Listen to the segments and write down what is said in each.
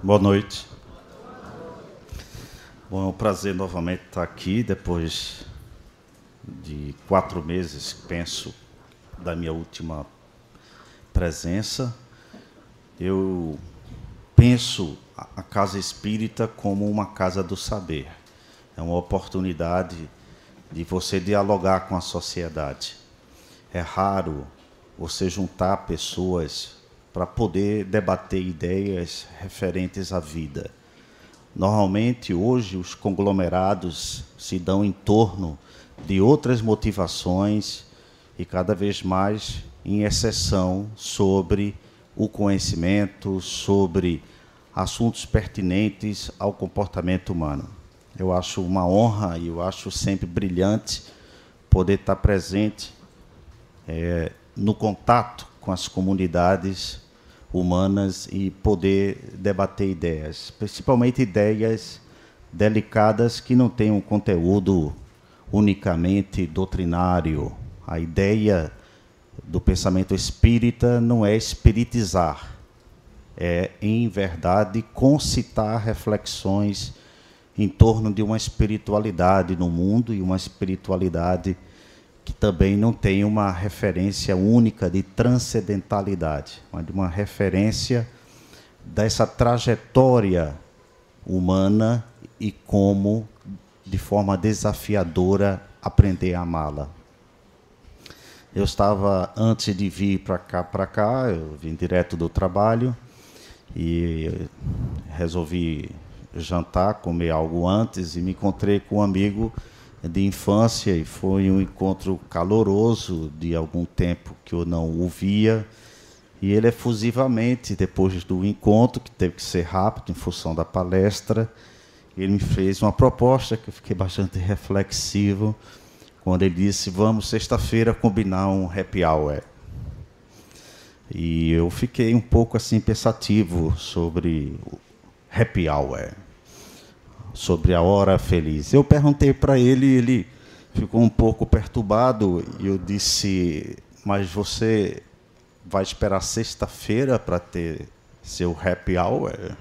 Boa noite. Bom, é um prazer novamente estar aqui, depois de 4 meses, penso, da minha última presença. Eu penso a Casa Espírita como uma casa do saber. É uma oportunidade de você dialogar com a sociedade. É raro você juntar pessoas para poder debater ideias referentes à vida. Normalmente, hoje, os conglomerados se dão em torno de outras motivações e, cada vez mais, em exceção sobre o conhecimento, sobre assuntos pertinentes ao comportamento humano. Eu acho uma honra e eu acho sempre brilhante poder estar presente no contato com as comunidades humanas e poder debater ideias, principalmente ideias delicadas que não têm um conteúdo unicamente doutrinário. A ideia do pensamento espírita não é espiritizar, é, em verdade, concitar reflexões em torno de uma espiritualidade no mundo e uma espiritualidade que também não tem uma referência única de transcendentalidade, mas de uma referência dessa trajetória humana e como, de forma desafiadora, aprender a amá-la. Eu estava, antes de vir para cá, eu vim direto do trabalho e resolvi jantar, comer algo antes, e me encontrei com um amigo de infância, e foi um encontro caloroso de algum tempo que eu não o via, e ele efusivamente, depois do encontro, que teve que ser rápido em função da palestra, ele me fez uma proposta que eu fiquei bastante reflexivo, quando ele disse: vamos sexta-feira combinar um happy hour. E eu fiquei um pouco assim pensativo sobre o happy hour, sobre a hora feliz. Eu perguntei para ele, ele ficou um pouco perturbado, e eu disse: mas você vai esperar sexta-feira para ter seu happy hour?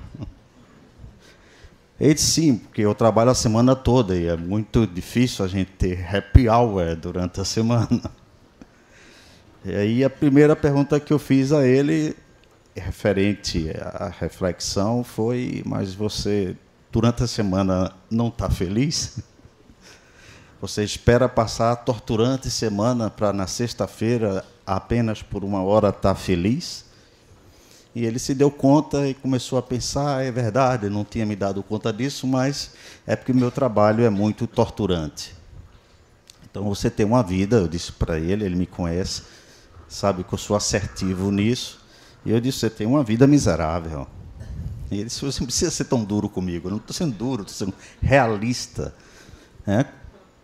Ele disse: sim, porque eu trabalho a semana toda e é muito difícil a gente ter happy hour durante a semana. E aí a primeira pergunta que eu fiz a ele, referente à reflexão, foi: mas você, durante a semana, não está feliz? Você espera passar a torturante semana para, na sexta-feira, apenas por uma hora, estar feliz? E ele se deu conta e começou a pensar: é verdade, eu não tinha me dado conta disso, mas é porque o meu trabalho é muito torturante. Então, você tem uma vida, eu disse para ele, ele me conhece, sabe que eu sou assertivo nisso, e eu disse: você tem uma vida miserável. E ele disse: você não precisa ser tão duro comigo. Eu não estou sendo duro, estou sendo realista.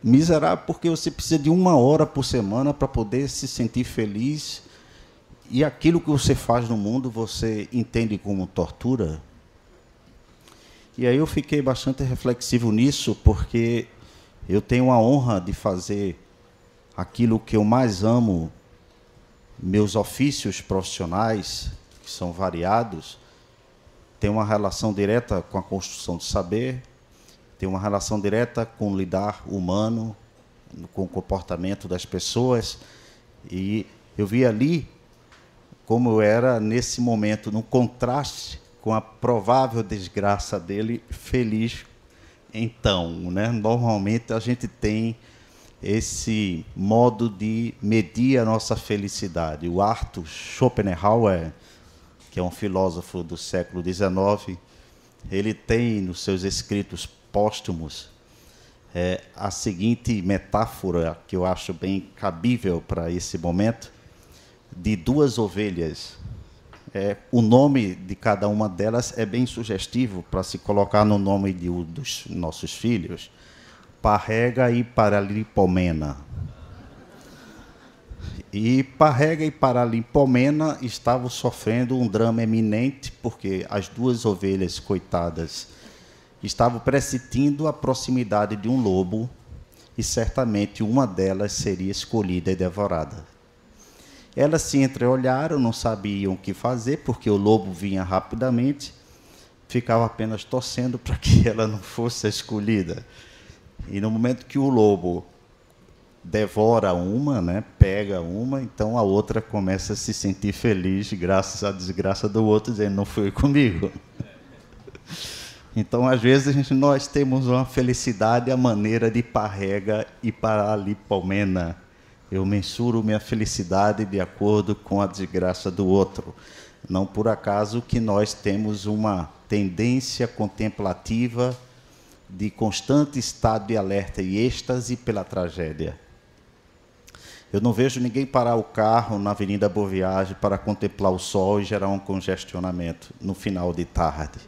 Miserável porque você precisa de 1 hora por semana para poder se sentir feliz, e aquilo que você faz no mundo você entende como tortura. E aí eu fiquei bastante reflexivo nisso, porque eu tenho a honra de fazer aquilo que eu mais amo, meus ofícios profissionais, que são variados, tem uma relação direta com a construção do saber, tem uma relação direta com o lidar humano, com o comportamento das pessoas, e eu vi ali como eu era, nesse momento, no contraste com a provável desgraça dele, feliz. Então, normalmente a gente tem esse modo de medir a nossa felicidade. O Arthur Schopenhauer, que é um filósofo do século XIX, ele tem nos seus escritos póstumos a seguinte metáfora, que eu acho bem cabível para esse momento, de 2 ovelhas. O nome de cada uma delas é bem sugestivo para se colocar no nome de um dos nossos filhos: Parrega e Paralipomena. E Parrega e Paralimpomena estavam sofrendo um drama eminente, porque as duas ovelhas, coitadas, estavam pressentindo a proximidade de um lobo, e certamente uma delas seria escolhida e devorada. Elas se entreolharam, não sabiam o que fazer, porque o lobo vinha rapidamente, ficavam apenas torcendo para que ela não fosse a escolhida. E no momento que o lobo devora uma, né, pega uma, então a outra começa a se sentir feliz, graças à desgraça do outro, dizendo, não foi comigo. Então, às vezes, nós temos uma felicidade à maneira de Parrega e Paralipomena. Eu mensuro minha felicidade de acordo com a desgraça do outro. Não por acaso que nós temos uma tendência contemplativa de constante estado de alerta e êxtase pela tragédia. Eu não vejo ninguém parar o carro na Avenida Boa Viagem para contemplar o sol e gerar um congestionamento no final de tarde.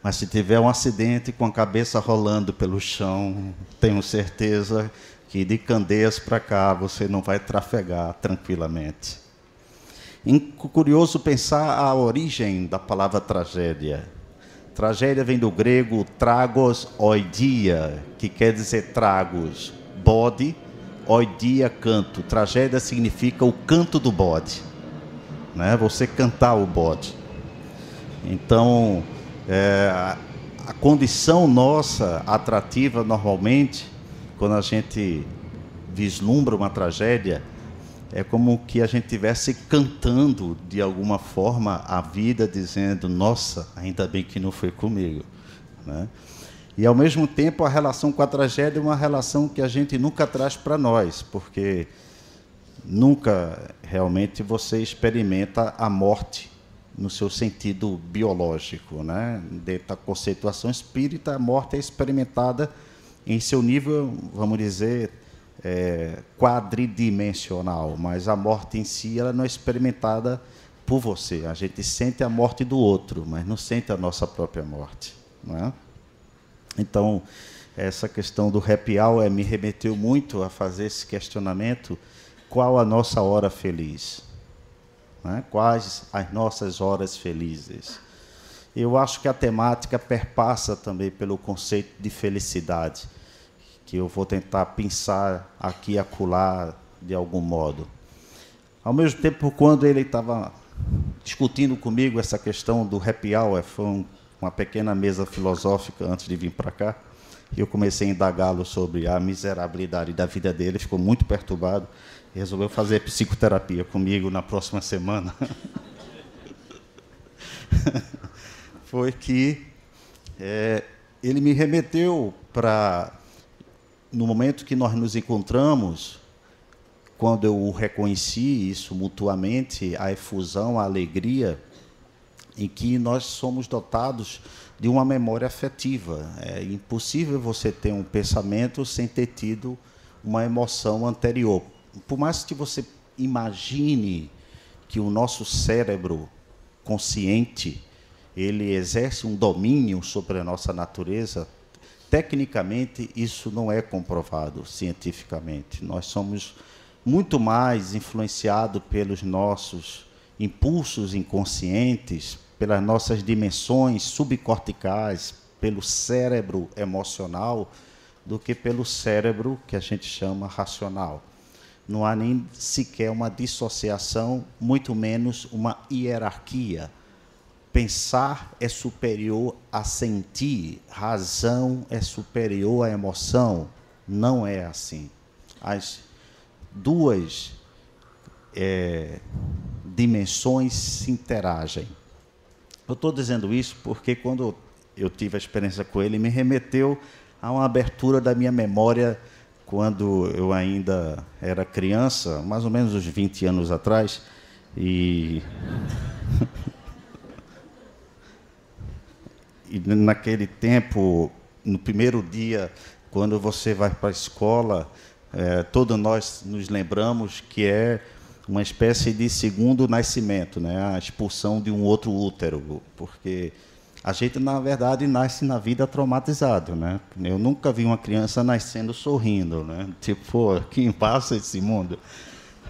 Mas se tiver um acidente com a cabeça rolando pelo chão, tenho certeza que de Candeias para cá você não vai trafegar tranquilamente. Curioso pensar a origem da palavra tragédia. Tragédia vem do grego tragos oidia, que quer dizer tragos, bode, oidia, canto. Tragédia significa o canto do bode, né? Você cantar o bode. Então, a condição nossa atrativa, normalmente, quando a gente vislumbra uma tragédia, é como que a gente estivesse cantando, de alguma forma, a vida, dizendo, nossa, ainda bem que não foi comigo, né? E, ao mesmo tempo, a relação com a tragédia é uma relação que a gente nunca traz para nós, porque nunca, realmente, você experimenta a morte no seu sentido biológico, né? Dentro da conceituação espírita, a morte é experimentada em seu nível, vamos dizer, quadridimensional, mas a morte em si ela não é experimentada por você. A gente sente a morte do outro, mas não sente a nossa própria morte, não é? Então, essa questão do happy hour me remeteu muito a fazer esse questionamento: qual a nossa hora feliz? Né? Quais as nossas horas felizes? Eu acho que a temática perpassa também pelo conceito de felicidade, que eu vou tentar pensar aqui e acolá de algum modo. Ao mesmo tempo, quando ele estava discutindo comigo essa questão do happy hour, foi uma pequena mesa filosófica antes de vir para cá, e eu comecei a indagá-lo sobre a miserabilidade da vida dele, ficou muito perturbado, e resolveu fazer psicoterapia comigo na próxima semana. Foi que ele me remeteu para, no momento que nós nos encontramos, quando eu o reconheci, isso mutuamente, a efusão, a alegria, em que nós somos dotados de uma memória afetiva. É impossível você ter um pensamento sem ter tido uma emoção anterior. Por mais que você imagine que o nosso cérebro consciente ele exerce um domínio sobre a nossa natureza, tecnicamente isso não é comprovado cientificamente. Nós somos muito mais influenciados pelos nossos impulsos inconscientes, pelas nossas dimensões subcorticais, pelo cérebro emocional, do que pelo cérebro que a gente chama racional. Não há nem sequer uma dissociação, muito menos uma hierarquia. Pensar é superior a sentir, razão é superior à emoção. Não é assim. As duas dimensões se interagem. Eu estou dizendo isso porque, quando eu tive a experiência com ele, me remeteu a uma abertura da minha memória quando eu ainda era criança, mais ou menos uns 20 anos atrás, e naquele tempo, no primeiro dia, quando você vai para a escola, todos nós nos lembramos que é uma espécie de segundo nascimento, né? A expulsão de um outro útero, porque a gente, na verdade, nasce na vida traumatizado, né? Eu nunca vi uma criança nascendo sorrindo, né? Tipo, pô, quem passa esse mundo?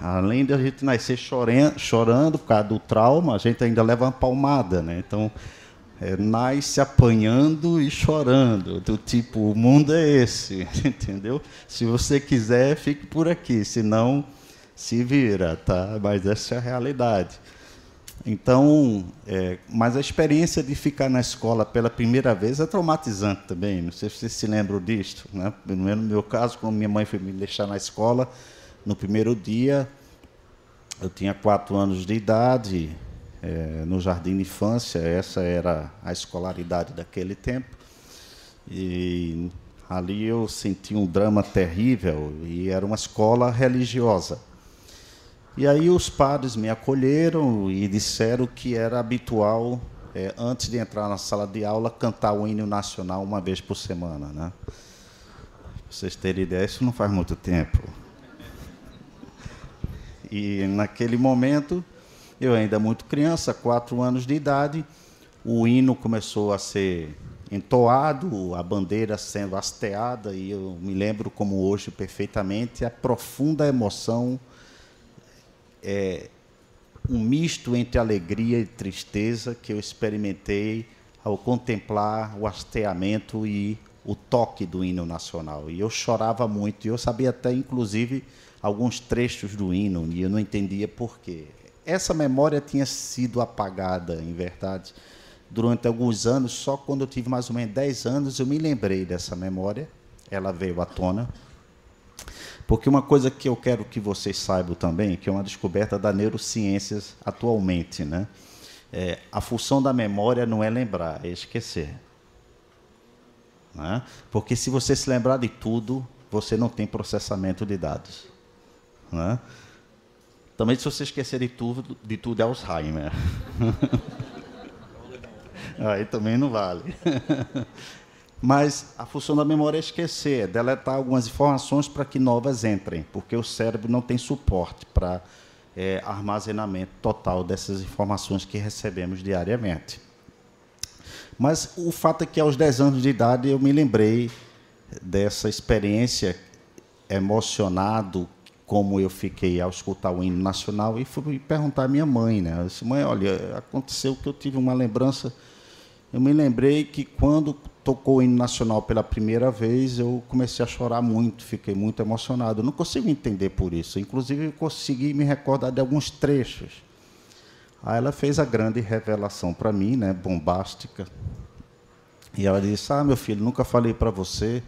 Além de a gente nascer chorando por causa do trauma, a gente ainda leva uma palmada, né? Então, nasce apanhando e chorando, do tipo, o mundo é esse, entendeu? Se você quiser, fique por aqui, senão se vira, tá? Mas essa é a realidade. Então, mas a experiência de ficar na escola pela primeira vez é traumatizante também, não sei se vocês se lembram disso, né? No meu caso, quando minha mãe foi me deixar na escola, no primeiro dia, eu tinha 4 anos de idade, no jardim de infância, essa era a escolaridade daquele tempo, e ali eu senti um drama terrível, e era uma escola religiosa. E aí os padres me acolheram e disseram que era habitual, antes de entrar na sala de aula, cantar o hino nacional uma vez por semana, né? Pra vocês terem ideia, isso não faz muito tempo. E, naquele momento, eu ainda muito criança, 4 anos de idade, o hino começou a ser entoado, a bandeira sendo hasteada, e eu me lembro, como hoje, perfeitamente, a profunda emoção, um misto entre alegria e tristeza que eu experimentei ao contemplar o hasteamento e o toque do hino nacional. E eu chorava muito, e eu sabia até, inclusive, alguns trechos do hino, e eu não entendia por quê. Essa memória tinha sido apagada, em verdade, durante alguns anos. Só quando eu tive mais ou menos 10 anos, eu me lembrei dessa memória, ela veio à tona. Porque uma coisa que eu quero que vocês saibam também, que é uma descoberta da neurociências atualmente, né? A função da memória não é lembrar, é esquecer. Né? Porque se você se lembrar de tudo, você não tem processamento de dados. Né? Também, se você esquecer de tudo é Alzheimer. Aí também não vale. Mas a função da memória é esquecer, é deletar algumas informações para que novas entrem, porque o cérebro não tem suporte para armazenamento total dessas informações que recebemos diariamente. Mas o fato é que, aos 10 anos de idade, eu me lembrei dessa experiência, emocionado, como eu fiquei ao escutar o hino nacional, e fui perguntar à minha mãe, né? Eu disse: mãe, olha, aconteceu que eu tive uma lembrança. Eu me lembrei que, quando tocou o hino nacional pela primeira vez, eu comecei a chorar muito, fiquei muito emocionado. Eu não consigo entender por isso. Inclusive, eu consegui me recordar de alguns trechos. Aí ela fez a grande revelação para mim, né, bombástica. E ela disse: meu filho, nunca falei para você.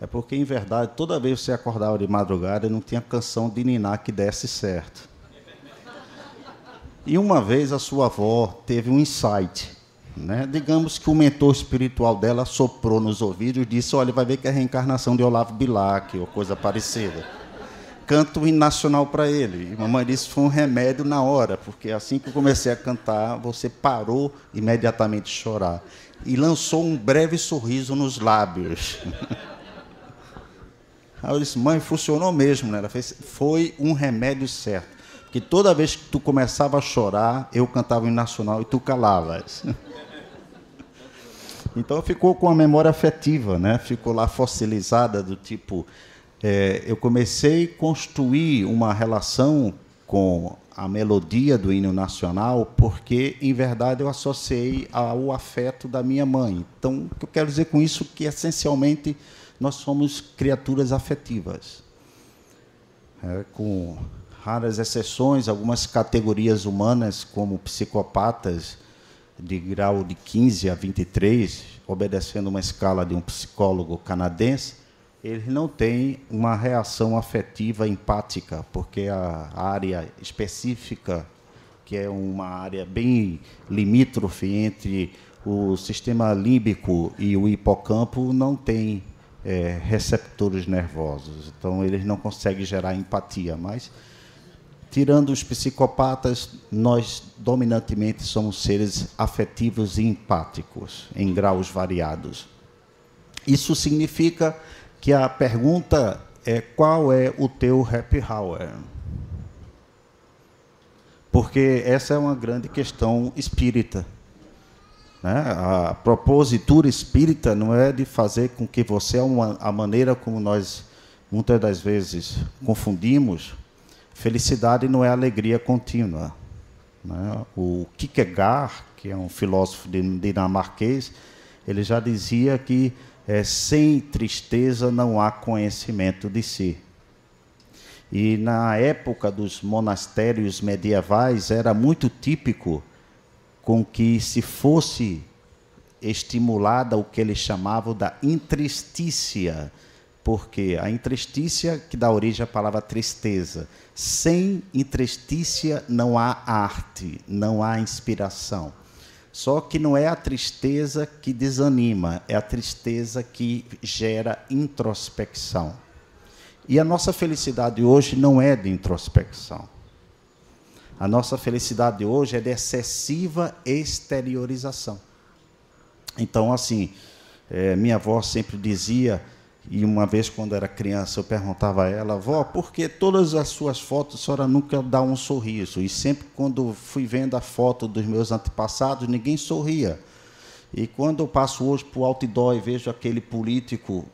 É porque, em verdade, toda vez que você acordava de madrugada, não tinha canção de niná que desse certo. E uma vez a sua avó teve um insight, né? Digamos que o mentor espiritual dela soprou nos ouvidos e disse: olha, vai ver que é a reencarnação de Olavo Bilac, ou coisa parecida. Canta o hino nacional para ele. E mamãe disse que foi um remédio na hora, porque assim que eu comecei a cantar, você parou imediatamente de chorar. E lançou um breve sorriso nos lábios. Aí eu disse: mãe, funcionou mesmo, né? Ela fez, foi um remédio certo. Porque toda vez que tu começava a chorar, eu cantava o hino nacional e tu calavas. Então ficou com a memória afetiva, né? Ficou lá fossilizada, do tipo, eu comecei a construir uma relação com a melodia do hino nacional, porque, em verdade, eu associei ao afeto da minha mãe. Então, o que eu quero dizer com isso é que, essencialmente, nós somos criaturas afetivas. Com raras exceções, algumas categorias humanas, como psicopatas, de grau de 15 a 23, obedecendo uma escala de um psicólogo canadense, eles não têm uma reação afetiva empática, porque a área específica, que é uma área bem limítrofe entre o sistema límbico e o hipocampo, não tem receptores nervosos. Então, eles não conseguem gerar empatia. Mas, tirando os psicopatas, nós, dominantemente, somos seres afetivos e empáticos, em graus variados. Isso significa que a pergunta é: qual é o teu happy hour? Porque essa é uma grande questão espírita. Né? A propositura espírita não é de fazer com que você, a maneira como nós, muitas das vezes, confundimos, felicidade não é alegria contínua, né? O Kierkegaard, que é um filósofo dinamarquês, ele já dizia que sem tristeza não há conhecimento de si. E na época dos monastérios medievais era muito típico com que se fosse estimulada o que eles chamavam da intristícia, porque a intristícia que dá origem à palavra tristeza. Sem intristícia não há arte, não há inspiração. Só que não é a tristeza que desanima, é a tristeza que gera introspecção. E a nossa felicidade hoje não é de introspecção. A nossa felicidade hoje é de excessiva exteriorização. Então, assim, minha avó sempre dizia, e uma vez quando era criança eu perguntava a ela: vó, por que todas as suas fotos a senhora nunca dá um sorriso? E sempre quando fui vendo a foto dos meus antepassados, ninguém sorria. E quando eu passo hoje para o outdoor e vejo aquele político,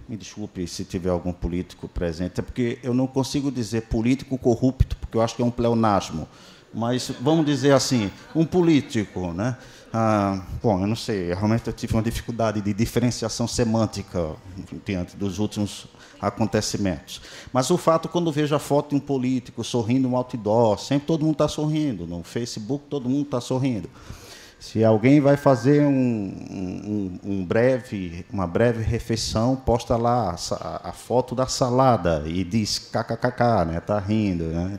me desculpe se tiver algum político presente, é porque eu não consigo dizer político corrupto, porque eu acho que é um pleonasmo, mas vamos dizer assim, um político, né? Bom, eu não sei, realmente eu tive uma dificuldade de diferenciação semântica diante dos últimos acontecimentos. Mas o fato, quando vejo a foto de um político sorrindo no outdoor, sempre todo mundo está sorrindo, no Facebook todo mundo está sorrindo. Se alguém vai fazer uma breve refeição, posta lá a foto da salada e diz kkkk, né? Está rindo, né?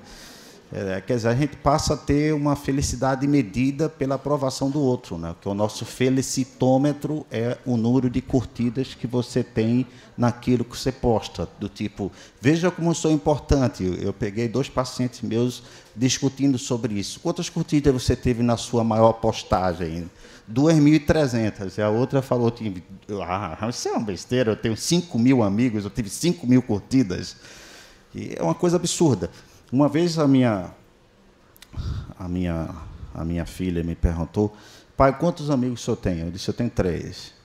Quer dizer, a gente passa a ter uma felicidade medida pela aprovação do outro, né? Porque o nosso felicitômetro é o número de curtidas que você tem naquilo que você posta, do tipo, veja como eu sou importante. Eu peguei 2 pacientes meus discutindo sobre isso. Quantas curtidas você teve na sua maior postagem? 2.300. E a outra falou, isso é uma besteira, eu tenho 5.000 amigos, eu tive 5.000 curtidas. E é uma coisa absurda. Uma vez a minha filha me perguntou: pai, quantos amigos o senhor tem? Eu disse: eu tenho 3.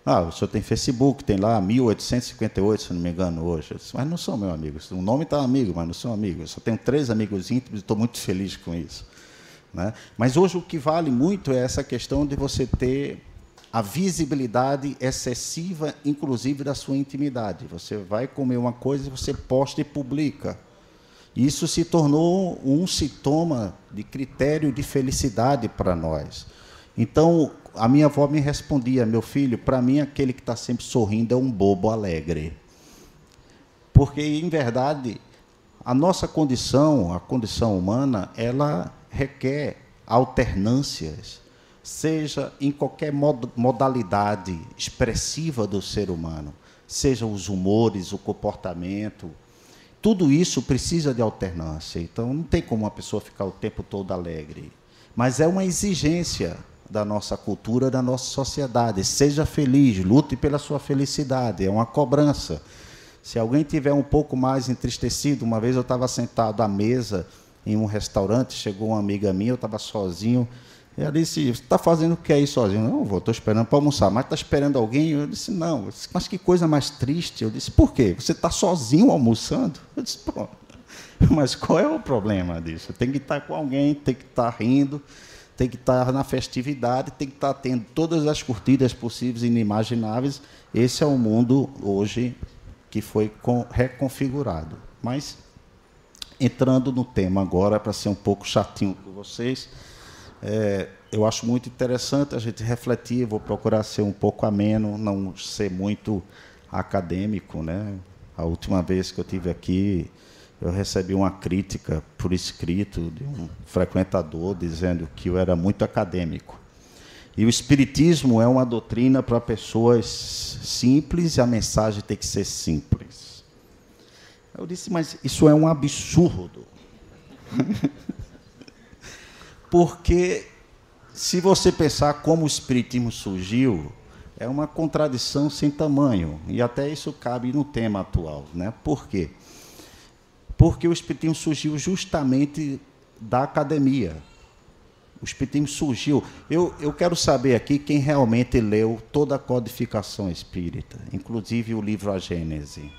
O senhor tem Facebook, tem lá 1.858, se não me engano, hoje. Eu disse: mas não são meus amigos. O nome está amigo, mas não são amigos. Eu só tenho 3 amigos íntimos e estou muito feliz com isso, né? Mas hoje o que vale muito é essa questão de você ter a visibilidade excessiva, inclusive, da sua intimidade. Você vai comer uma coisa e você posta e publica. Isso se tornou um sintoma de critério de felicidade para nós. Então, a minha avó me respondia: meu filho, para mim, aquele que está sempre sorrindo é um bobo alegre. Porque, em verdade, a nossa condição, a condição humana, ela requer alternâncias, seja em qualquer modalidade expressiva do ser humano, seja os humores, o comportamento, tudo isso precisa de alternância. Então, não tem como uma pessoa ficar o tempo todo alegre. Mas é uma exigência da nossa cultura, da nossa sociedade. Seja feliz, lute pela sua felicidade, é uma cobrança. Se alguém tiver um pouco mais entristecido, uma vez eu estava sentado à mesa em um restaurante, chegou uma amiga minha, eu estava sozinho. Ela disse: você está fazendo o que aí sozinho? Não, vou, estou esperando para almoçar. Mas está esperando alguém? Eu disse: não. Eu disse: mas que coisa mais triste. Eu disse: por quê? Você está sozinho almoçando? Eu disse: pô, mas qual é o problema disso? Tem que estar com alguém, tem que estar rindo, tem que estar na festividade, tem que estar tendo todas as curtidas possíveis e inimagináveis. Esse é o mundo hoje que foi reconfigurado. Mas, entrando no tema agora, para ser um pouco chatinho com vocês, eu acho muito interessante a gente refletir. Vou procurar ser um pouco ameno, não ser muito acadêmico, né? A última vez que eu estive aqui, eu recebi uma crítica por escrito de um frequentador dizendo que eu era muito acadêmico. E o Espiritismo é uma doutrina para pessoas simples e a mensagem tem que ser simples. Eu disse: mas isso é um absurdo. Porque, se você pensar como o Espiritismo surgiu, é uma contradição sem tamanho. E até isso cabe no tema atual, né? Por quê? Porque o Espiritismo surgiu justamente da academia. O Espiritismo surgiu... Eu quero saber aqui quem realmente leu toda a codificação espírita, inclusive o livro A Gênese.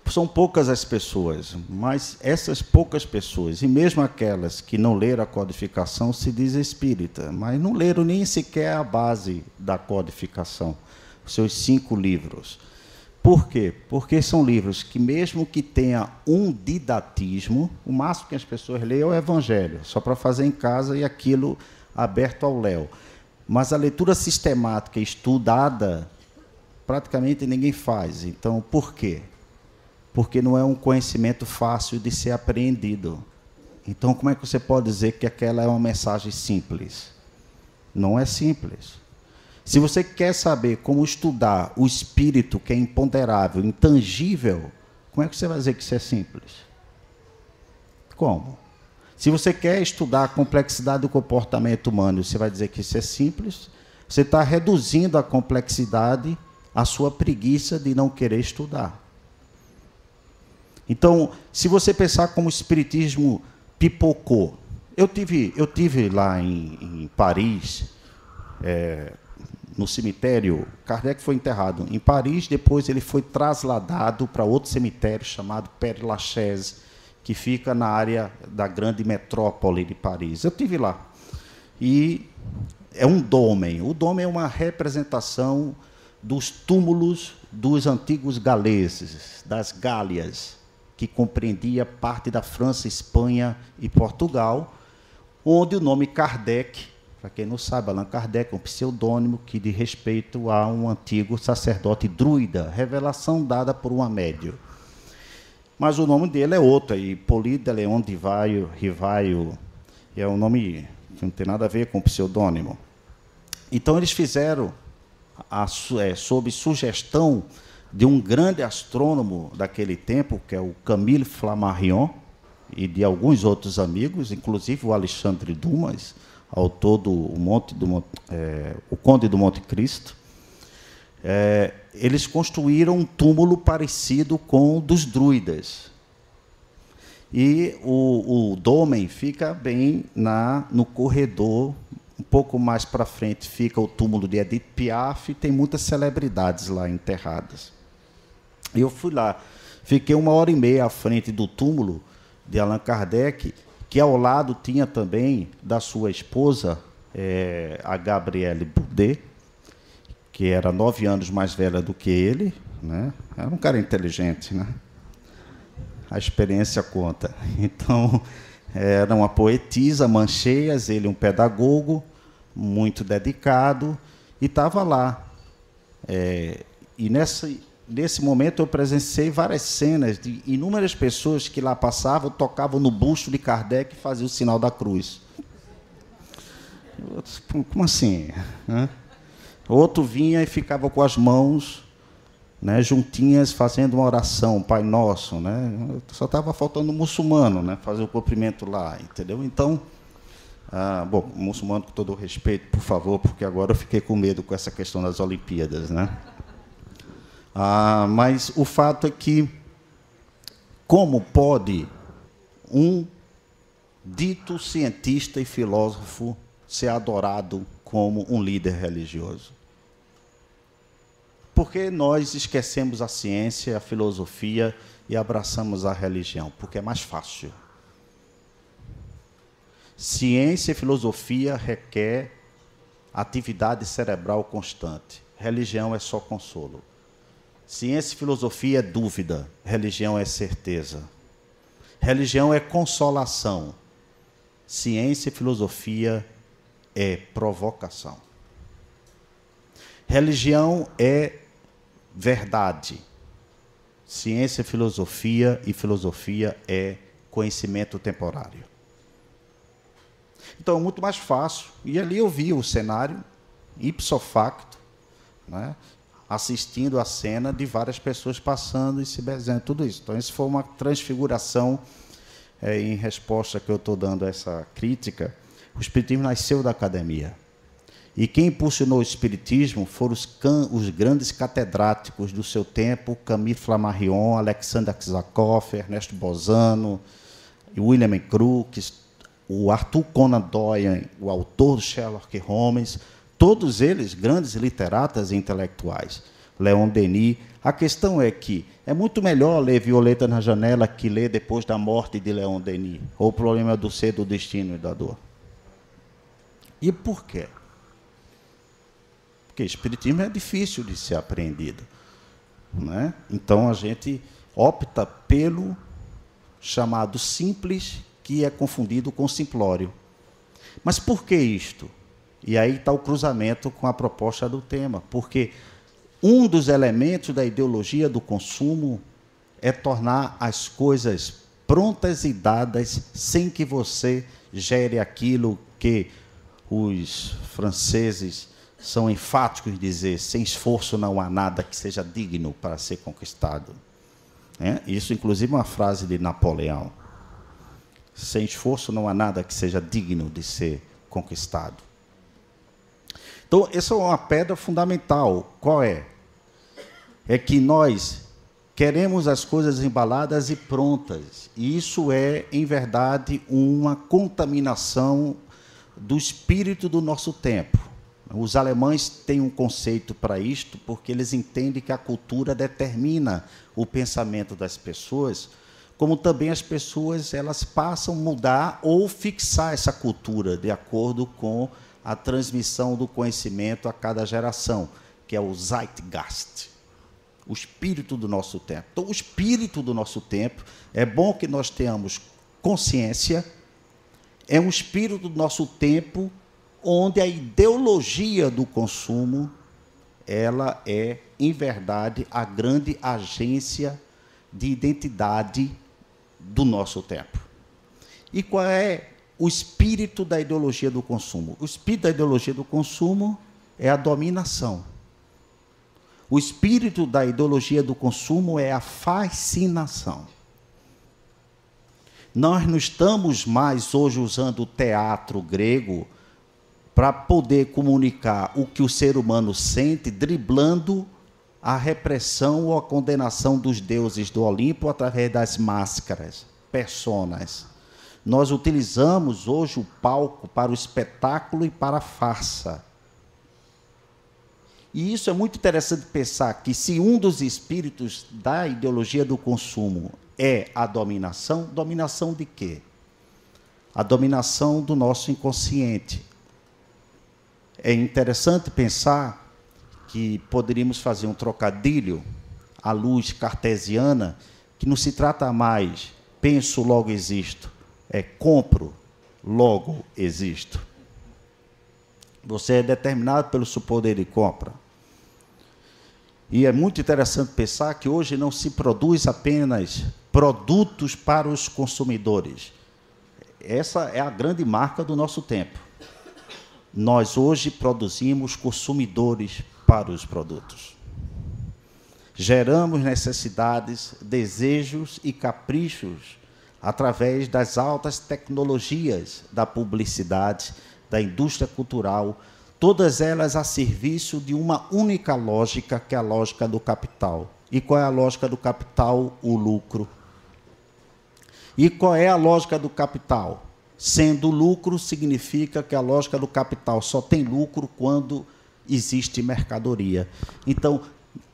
São poucas as pessoas, mas essas poucas pessoas, e mesmo aquelas que não leram a codificação, se diz espírita, mas não leram nem sequer a base da codificação, os seus 5 livros. Por quê? Porque são livros que, mesmo que tenha um didatismo, o máximo que as pessoas leem é o Evangelho, só para fazer em casa e aquilo aberto ao léu. Mas a leitura sistemática, estudada, praticamente ninguém faz. Então, por quê? Porque não é um conhecimento fácil de ser apreendido. Então, como é que você pode dizer que aquela é uma mensagem simples? Não é simples. Se você quer saber como estudar o espírito, que é imponderável, intangível, como é que você vai dizer que isso é simples? Como? Se você quer estudar a complexidade do comportamento humano, você vai dizer que isso é simples? Você está reduzindo a complexidade à sua preguiça de não querer estudar. Então, se você pensar como o espiritismo pipocou, eu tive lá em Paris, no cemitério. Kardec foi enterrado em Paris, depois ele foi trasladado para outro cemitério chamado Père Lachaise, que fica na área da grande metrópole de Paris. Eu estive lá. E é um dômen. O dômen é uma representação dos túmulos dos antigos galeses, das Gálias, que compreendia parte da França, Espanha e Portugal, onde o nome Kardec, para quem não sabe, Allan Kardec é um pseudônimo que diz respeito a um antigo sacerdote druida, revelação dada por uma médium. Mas o nome dele é outro, Hippolyte de Leon de Rivaio, é um nome que não tem nada a ver com o pseudônimo. Então, eles fizeram, sob sugestão de um grande astrônomo daquele tempo, que é o Camille Flammarion, e de alguns outros amigos, inclusive o Alexandre Dumas, autor do O Conde do Monte Cristo, eles construíram um túmulo parecido com o dos druidas. E o dômen fica bem no corredor, um pouco mais para frente fica o túmulo de Edith Piaf, e tem muitas celebridades lá enterradas. E eu fui lá, fiquei 1h30 à frente do túmulo de Allan Kardec, que ao lado tinha também da sua esposa, a Gabrielle Boudet, que era 9 anos mais velha do que ele, né? Era um cara inteligente, né? A experiência conta. Então, era uma poetisa, Mancheias, ele um pedagogo, muito dedicado, e estava lá. E nesse momento eu presenciei várias cenas de inúmeras pessoas que lá passavam, tocavam no busto de Kardec e faziam o sinal da cruz. Como assim? Outro vinha e ficava com as mãos, né, juntinhas, fazendo uma oração, Pai Nosso, né? Só estava faltando um muçulmano, né, fazer o cumprimento lá, entendeu? Então, bom, muçulmano, com todo o respeito, por favor, porque agora eu fiquei com medo com essa questão das Olimpíadas, né? Mas o fato é que, como pode um dito cientista e filósofo ser adorado como um líder religioso? Porque nós esquecemos a ciência, a filosofia e abraçamos a religião? Porque é mais fácil. Ciência e filosofia requer atividade cerebral constante. Religião é só consolo. Ciência e filosofia é dúvida, religião é certeza. Religião é consolação. Ciência e filosofia é provocação. Religião é verdade. Ciência e filosofia é conhecimento temporário. Então é muito mais fácil. E ali eu vi o cenário, ipso facto, né, assistindo a cena de várias pessoas passando e se beijando, tudo isso. Então, isso foi uma transfiguração, em resposta que eu estou dando a essa crítica. O Espiritismo nasceu da academia. E quem impulsionou o Espiritismo foram os grandes catedráticos do seu tempo, Camille Flammarion, Alexander Aksakov, Ernesto Bozano, William Crookes, o Arthur Conan Doyle, o autor do Sherlock Holmes, todos eles grandes literatas e intelectuais. Leon Denis. A questão é que é muito melhor ler Violeta na Janela que ler Depois da Morte de Leon Denis, ou O Problema do Ser, do Destino e da Dor. E por quê? Porque espiritismo é difícil de ser apreendido, né? Então a gente opta pelo chamado simples, que é confundido com simplório. Mas por que isto? E aí está o cruzamento com a proposta do tema, porque um dos elementos da ideologia do consumo é tornar as coisas prontas e dadas sem que você gere aquilo que os franceses são enfáticos em dizer: sem esforço não há nada que seja digno para ser conquistado. Isso, inclusive, é uma frase de Napoleão. Sem esforço não há nada que seja digno de ser conquistado. Então, essa é uma pedra fundamental. Qual é? É que nós queremos as coisas embaladas e prontas. E isso é, em verdade, uma contaminação do espírito do nosso tempo. Os alemães têm um conceito para isto, porque eles entendem que a cultura determina o pensamento das pessoas, como também as pessoas elas passam a mudar ou fixar essa cultura de acordo com a transmissão do conhecimento a cada geração, que é o Zeitgeist, o espírito do nosso tempo. Então, o espírito do nosso tempo, é bom que nós tenhamos consciência, é um espírito do nosso tempo onde a ideologia do consumo, ela é, em verdade, a grande agência de identidade do nosso tempo. E qual é o espírito da ideologia do consumo? O espírito da ideologia do consumo é a dominação. O espírito da ideologia do consumo é a fascinação. Nós não estamos mais hoje usando o teatro grego para poder comunicar o que o ser humano sente, driblando a repressão ou a condenação dos deuses do Olimpo através das máscaras, personas. Nós utilizamos hoje o palco para o espetáculo e para a farsa. E isso é muito interessante pensar que, se um dos espíritos da ideologia do consumo é a dominação, dominação de quê? A dominação do nosso inconsciente. É interessante pensar que poderíamos fazer um trocadilho à luz cartesiana, que não se trata mais penso, logo existo, é compro, logo existo. Você é determinado pelo seu poder de compra. E é muito interessante pensar que hoje não se produz apenas produtos para os consumidores. Essa é a grande marca do nosso tempo. Nós hoje produzimos consumidores para os produtos. Geramos necessidades, desejos e caprichos através das altas tecnologias da publicidade, da indústria cultural, todas elas a serviço de uma única lógica, que é a lógica do capital. E qual é a lógica do capital? O lucro. E qual é a lógica do capital? Sendo lucro, significa que a lógica do capital só tem lucro quando existe mercadoria. Então,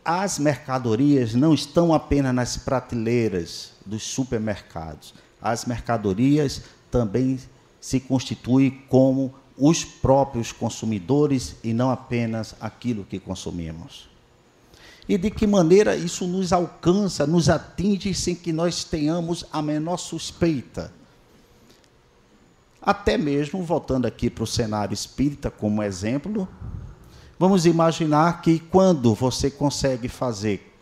as mercadorias não estão apenas nas prateleiras dos supermercados. As mercadorias também se constituem como os próprios consumidores e não apenas aquilo que consumimos. E de que maneira isso nos alcança, nos atinge sem que nós tenhamos a menor suspeita? Até mesmo, voltando aqui para o cenário espírita como exemplo, vamos imaginar que quando você consegue fazer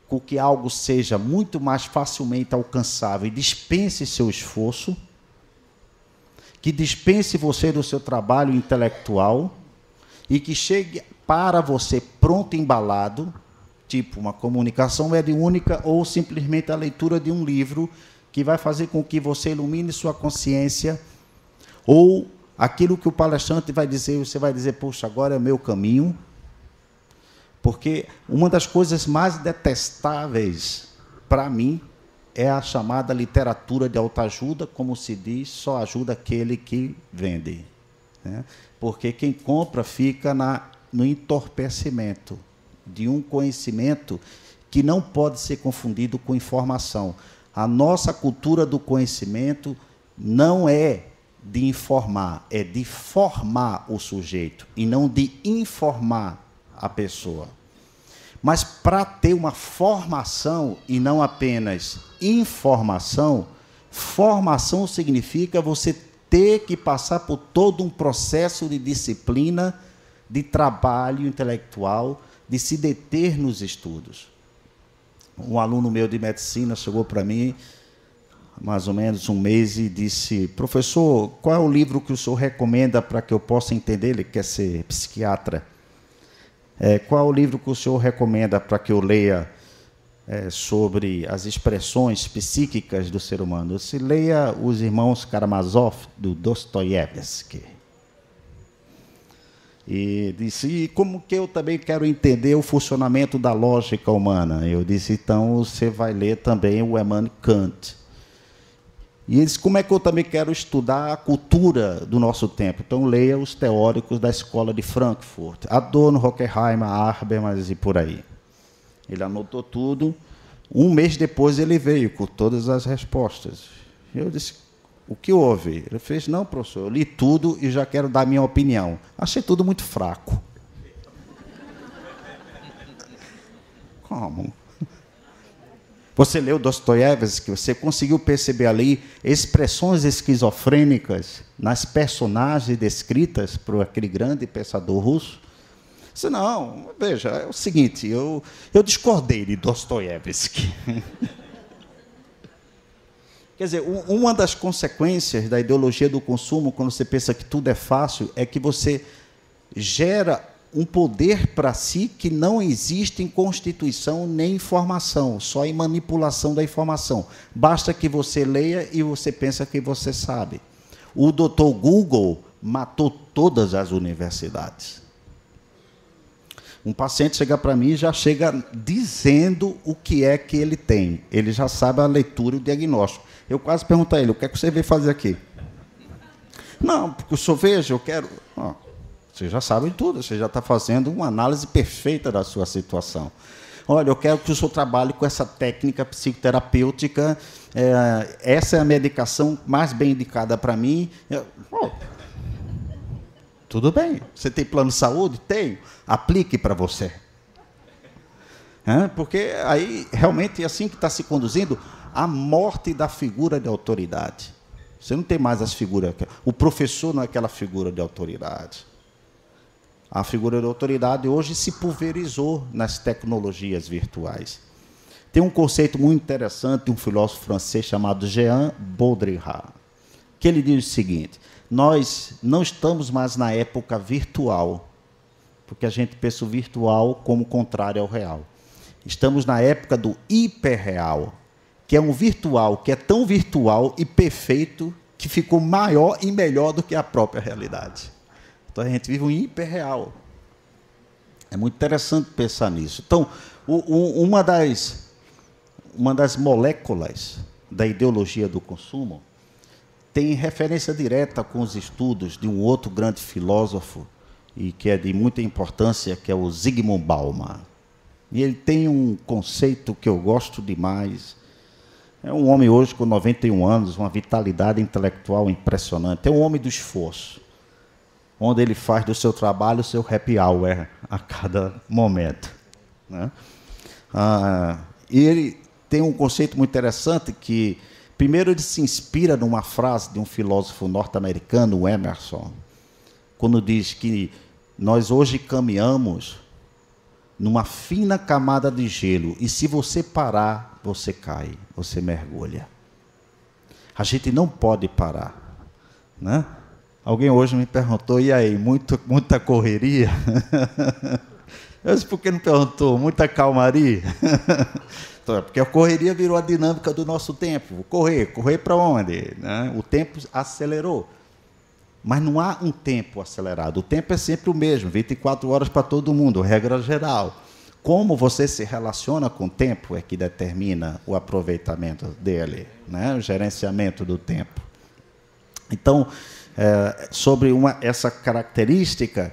com que algo seja muito mais facilmente alcançável e dispense seu esforço, que dispense você do seu trabalho intelectual e que chegue para você pronto, embalado, tipo uma comunicação mediúnica ou simplesmente a leitura de um livro que vai fazer com que você ilumine sua consciência, ou aquilo que o palestrante vai dizer, você vai dizer: poxa, agora é o meu caminho. Porque uma das coisas mais detestáveis para mim é a chamada literatura de autoajuda, como se diz, só ajuda aquele que vende, né? Porque quem compra fica no entorpecimento de um conhecimento que não pode ser confundido com informação. A nossa cultura do conhecimento não é de informar, é de formar o sujeito e não de informar a pessoa. Mas para ter uma formação e não apenas informação, formação significa você ter que passar por todo um processo de disciplina, de trabalho intelectual, de se deter nos estudos. Um aluno meu de medicina chegou para mim, mais ou menos um mês, e disse: professor, qual é o livro que o senhor recomenda para que eu possa entender? Ele quer ser psiquiatra. Qual é o livro que o senhor recomenda para que eu leia sobre as expressões psíquicas do ser humano? Se leia Os Irmãos Karamazov, do Dostoiévski. E disse: e como que eu também quero entender o funcionamento da lógica humana? Eu disse: então você vai ler também o Immanuel Kant. E ele disse: como é que eu também quero estudar a cultura do nosso tempo? Então leia os teóricos da escola de Frankfurt, Adorno, Horkheimer, Habermas e por aí. Ele anotou tudo. Um mês depois ele veio com todas as respostas. Eu disse: o que houve? Ele fez: não, professor, eu li tudo e já quero dar minha opinião. Achei tudo muito fraco. Como? Você leu Dostoiévski, você conseguiu perceber ali expressões esquizofrênicas nas personagens descritas por aquele grande pensador russo? Disse: não, veja, é o seguinte, eu discordei de Dostoiévski. Quer dizer, uma das consequências da ideologia do consumo, quando você pensa que tudo é fácil, é que você gera um poder para si que não existe em constituição nem informação, só em manipulação da informação. Basta que você leia e você pensa que você sabe. O Dr. Google matou todas as universidades. Um paciente chega para mim e já chega dizendo o que é que ele tem. Ele já sabe a leitura e o diagnóstico. Eu quase pergunto a ele: o que é que você veio fazer aqui? Não, porque o senhor veja, eu quero... Você já sabe tudo, você já está fazendo uma análise perfeita da sua situação. Olha, eu quero que o senhor trabalhe com essa técnica psicoterapêutica, essa é a medicação mais bem indicada para mim. Tudo bem, você tem plano de saúde? Tenho. Aplique para você. Porque aí realmente é assim que está se conduzindo a morte da figura de autoridade. Você não tem mais as figuras. O professor não é aquela figura de autoridade. A figura de autoridade hoje se pulverizou nas tecnologias virtuais. Tem um conceito muito interessante de um filósofo francês chamado Jean Baudrillard, que ele diz o seguinte: nós não estamos mais na época virtual, porque a gente pensa o virtual como contrário ao real. Estamos na época do hiperreal, que é um virtual que é tão virtual e perfeito que ficou maior e melhor do que a própria realidade. Então, a gente vive um hiperreal. É muito interessante pensar nisso. Então, uma das moléculas da ideologia do consumo tem referência direta com os estudos de um outro grande filósofo, e que é de muita importância, que é o Zygmunt Bauman. E ele tem um conceito que eu gosto demais. É um homem hoje com 91 anos, uma vitalidade intelectual impressionante. É um homem do esforço, onde ele faz do seu trabalho o seu happy hour a cada momento. E ele tem um conceito muito interessante que, primeiro, ele se inspira numa frase de um filósofo norte-americano, o Emerson, quando diz que nós hoje caminhamos numa fina camada de gelo, e se você parar, você cai, você mergulha. A gente não pode parar, né? Alguém hoje me perguntou: e aí, muita correria? Eu disse: por que não perguntou? Muita calmaria? Então, é porque a correria virou a dinâmica do nosso tempo. Correr para onde? O tempo acelerou. Mas não há um tempo acelerado. O tempo é sempre o mesmo, 24 horas para todo mundo, regra geral. Como você se relaciona com o tempo é que determina o aproveitamento dele, o gerenciamento do tempo. Então, sobre essa característica,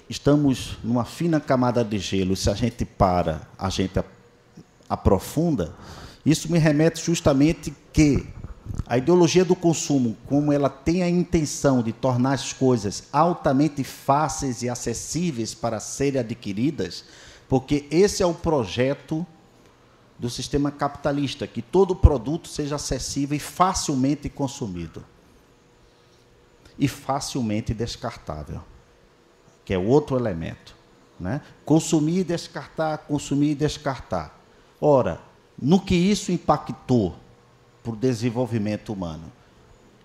estamos numa fina camada de gelo, se a gente para, a gente aprofunda, isso me remete justamente que a ideologia do consumo, como ela tem a intenção de tornar as coisas altamente fáceis e acessíveis para serem adquiridas, porque esse é o projeto do sistema capitalista, que todo produto seja acessível e facilmente consumido. E facilmente descartável, que é outro elemento, né? Consumir e descartar, consumir e descartar. Ora, no que isso impactou para o desenvolvimento humano?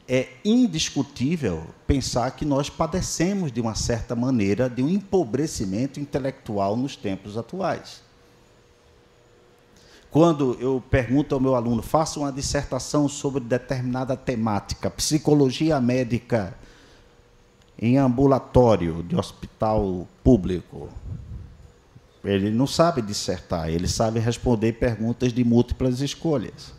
É indiscutível pensar que nós padecemos, de uma certa maneira, de um empobrecimento intelectual nos tempos atuais. Quando eu pergunto ao meu aluno, faça uma dissertação sobre determinada temática, psicologia médica em ambulatório de hospital público, ele não sabe dissertar, ele sabe responder perguntas de múltiplas escolhas.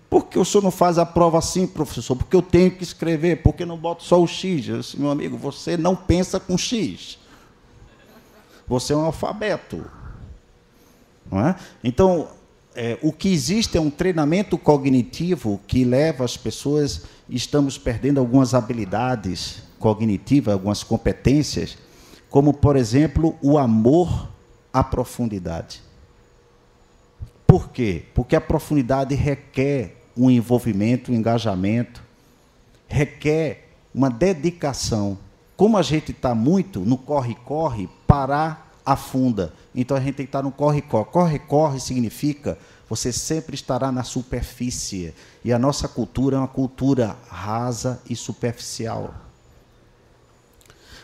Por que o senhor não faz a prova assim, professor? Porque eu tenho que escrever, porque não boto só o X? Eu disse, meu amigo, você não pensa com X. Você é um alfabeto. Não é? Então, o que existe é um treinamento cognitivo que leva as pessoas, estamos perdendo algumas habilidades cognitivas, algumas competências, como, por exemplo, o amor à profundidade. Por quê? Porque a profundidade requer um envolvimento, um engajamento, requer uma dedicação. Como a gente está muito no corre-corre, parar afunda. Então a gente tem que estar no corre-corre. Corre-corre significa você sempre estará na superfície. E a nossa cultura é uma cultura rasa e superficial.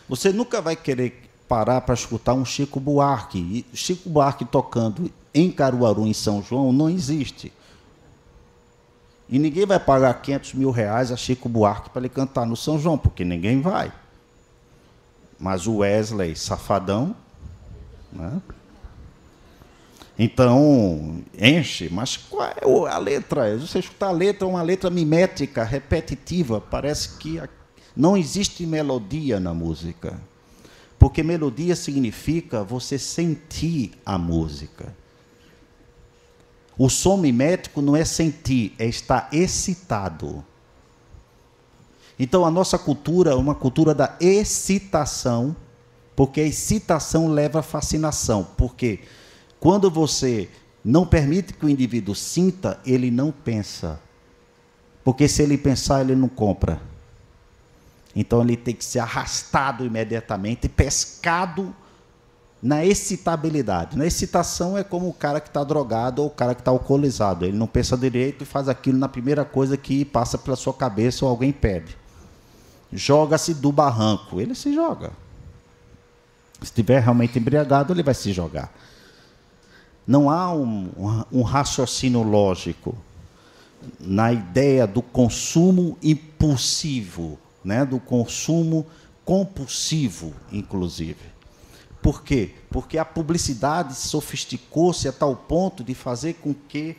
Você nunca vai querer parar para escutar um Chico Buarque. E Chico Buarque tocando em Caruaru, em São João, não existe. E ninguém vai pagar 500 mil reais a Chico Buarque para ele cantar no São João, porque ninguém vai. Mas o Wesley Safadão, né? Então, enche, mas qual é a letra? Você escutar a letra, é uma letra mimética, repetitiva, parece que não existe melodia na música. Porque melodia significa você sentir a música. O som mimético não é sentir, é estar excitado. Então, a nossa cultura é uma cultura da excitação, porque a excitação leva à fascinação. Porque quando você não permite que o indivíduo sinta, ele não pensa. Porque se ele pensar, ele não compra. Então, ele tem que ser arrastado imediatamente, pescado na excitabilidade. Na excitação é como o cara que está drogado ou o cara que está alcoolizado. Ele não pensa direito e faz aquilo na primeira coisa que passa pela sua cabeça ou alguém pede. Joga-se do barranco. Ele se joga. Se estiver realmente embriagado, ele vai se jogar. Não há um raciocínio lógico na ideia do consumo impulsivo, né? Do consumo compulsivo, inclusive. Por quê? Porque a publicidade sofisticou-se a tal ponto de fazer com que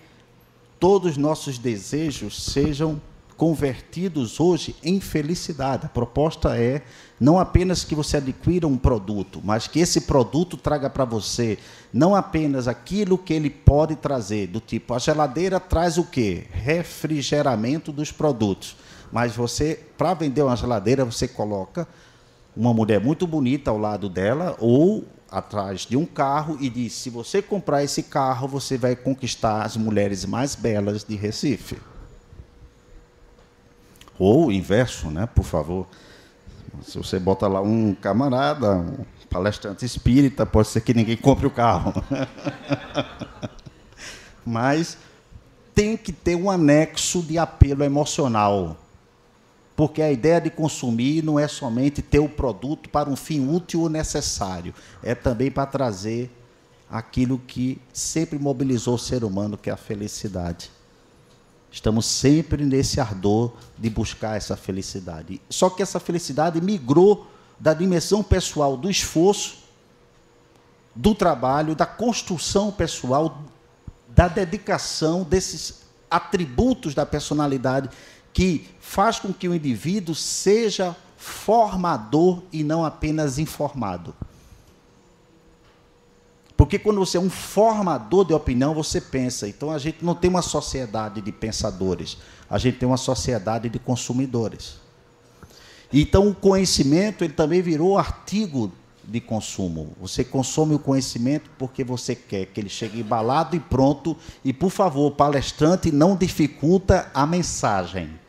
todos os nossos desejos sejam convertidos hoje em felicidade. A proposta é não apenas que você adquira um produto, mas que esse produto traga para você não apenas aquilo que ele pode trazer, do tipo, a geladeira traz o quê? Refrigeramento dos produtos. Mas você, para vender uma geladeira, você coloca uma mulher muito bonita ao lado dela ou atrás de um carro e diz, se você comprar esse carro, você vai conquistar as mulheres mais belas de Recife. Ou o inverso, né, por favor. Se você bota lá um camarada, um palestrante espírita, pode ser que ninguém compre o carro. Mas tem que ter um anexo de apelo emocional. Porque a ideia de consumir não é somente ter o produto para um fim útil ou necessário, é também para trazer aquilo que sempre mobilizou o ser humano, que é a felicidade. Estamos sempre nesse ardor de buscar essa felicidade. Só que essa felicidade migrou da dimensão pessoal do esforço, do trabalho, da construção pessoal, da dedicação, desses atributos da personalidade que faz com que o indivíduo seja formador e não apenas informado. Porque quando você é um formador de opinião, você pensa. Então, a gente não tem uma sociedade de pensadores, a gente tem uma sociedade de consumidores. Então, o conhecimento ele também virou artigo de consumo. Você consome o conhecimento porque você quer que ele chegue embalado e pronto. E, por favor, palestrante, não dificulta a mensagem.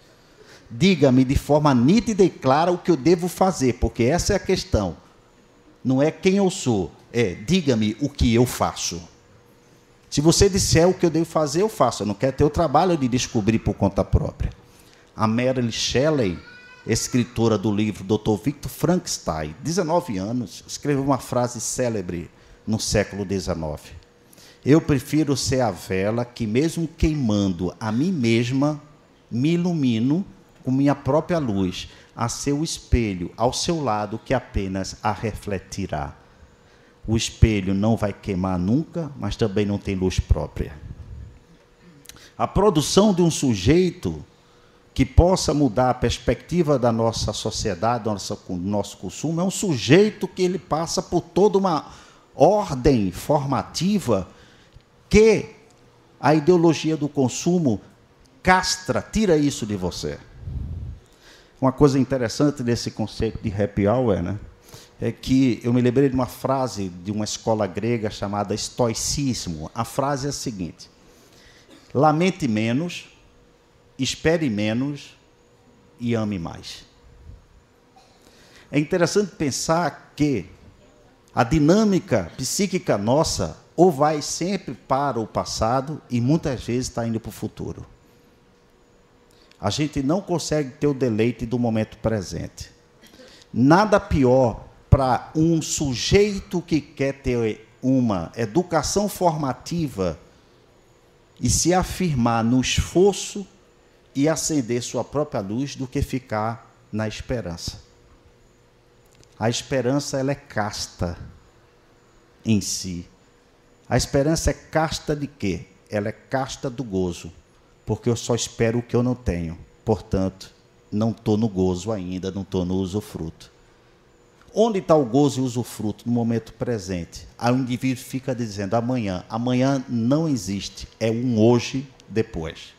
Diga-me de forma nítida e clara o que eu devo fazer, porque essa é a questão. Não é quem eu sou, diga-me o que eu faço. Se você disser o que eu devo fazer, eu faço. Eu não quero ter o trabalho de descobrir por conta própria. A Mary Shelley, escritora do livro Dr. Victor Frankenstein, 19 anos, escreveu uma frase célebre no século XIX. Eu prefiro ser a vela que, mesmo queimando a mim mesma, me ilumino com minha própria luz, a seu espelho, ao seu lado, que apenas a refletirá. O espelho não vai queimar nunca, mas também não tem luz própria. A produção de um sujeito que possa mudar a perspectiva da nossa sociedade, do nosso consumo, é um sujeito que ele passa por toda uma ordem formativa que a ideologia do consumo castra, tira isso de você. Uma coisa interessante desse conceito de happy hour, né, é que eu me lembrei de uma frase de uma escola grega chamada estoicismo. A frase é a seguinte: lamente menos, espere menos e ame mais. É interessante pensar que a dinâmica psíquica nossa ou vai sempre para o passado e muitas vezes está indo para o futuro. A gente não consegue ter o deleite do momento presente. Nada pior para um sujeito que quer ter uma educação formativa e se afirmar no esforço e acender sua própria luz do que ficar na esperança. A esperança ela é casta em si. A esperança é casta de quê? Ela é casta do gozo. Porque eu só espero o que eu não tenho. Portanto, não estou no gozo ainda, não estou no usufruto. Onde está o gozo e o usufruto? No momento presente. Aí o indivíduo fica dizendo amanhã. Amanhã não existe. É um hoje depois.